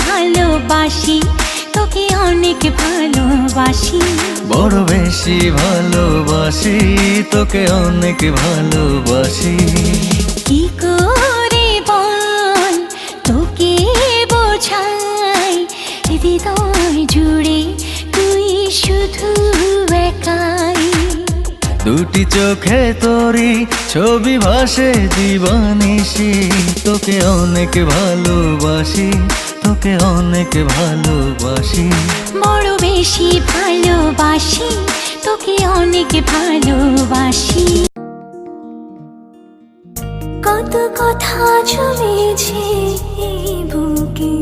ভালোবাসি, তোকে অনেক ভালোবাসি। বড় বেশি ভালোবাসি, তোকে অনেক ভালোবাসি। কি করে বল তোকে বোঝাই, হৃদয় জুড়ে তুই শুধু একাই। দুটি চোখে তোরি ছবি ভাসে দিবানিশি, তোকে অনেক ভালোবাসি, তোকে অনেক ভালোবাসি। বড় বেশি ভালোবাসি, তোকে অনেক ভালোবাসি। কত কথা জমেছে এই বুকে,